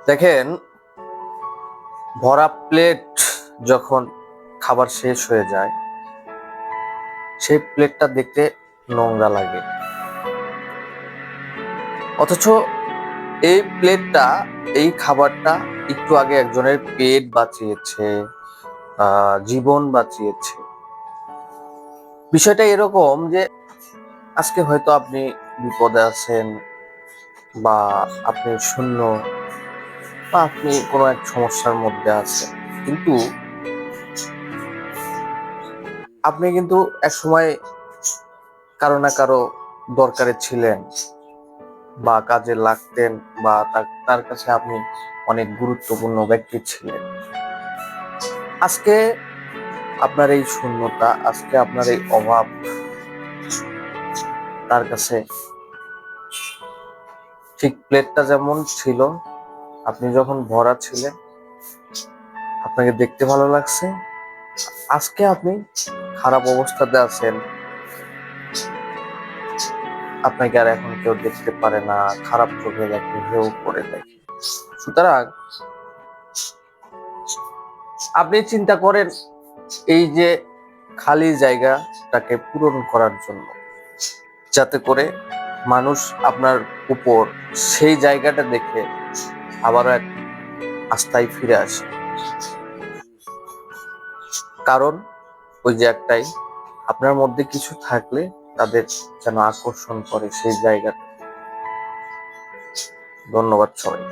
দেখেন, ভরা প্লেট যখন খাবার শেষ হয়ে যায়, সেই প্লেটটা দেখতে নোংরা লাগে। অথচ এই প্লেটটা, এই খাবারটা একটু আগে একজনের পেট বাঁচিয়েছে, জীবন বাঁচিয়েছে। বিষয়টা এরকম যে আজকে হয়তো আপনি বিপদে আছেন, বা আপনি শূন্য, বা আপনি কোনো এক সমস্যার মধ্যে আছেন, কিন্তু আপনি কিন্তু এক সময় কারো না কারো দরকারে ছিলেন, বা কাজে লাগতেন, বা তার কাছে আপনি অনেক গুরুত্বপূর্ণ ব্যক্তি ছিলেন। আজকে আপনার এই শূন্যতা, আজকে আপনার এই অভাব তার কাছে ঠিক প্লেটটা যেমন ছিল, আপনি যখন ভরা ছিলেন, আপনাকে দেখতে ভালো লাগছে। আজকে আপনি খারাপ অবস্থাতে আছেন, আপনাকে আর এখন কেউ দেখতে পারে না, খারাপ চোখে দেখে, হেউ করে দেখে। সুতরাং আপনি চিন্তা করেন এই যে খালি জায়গাটাকে পূরণ করার জন্য, যাতে করে মানুষ আপনার উপর সেই জায়গাটা দেখে আবারও এক আস্থায় ফিরে আসে। কারণ ওই যে একটাই, আপনার মধ্যে কিছু থাকলে তাদের যেন আকর্ষণ করে সেই জায়গাটা। ধন্যবাদ সবাই।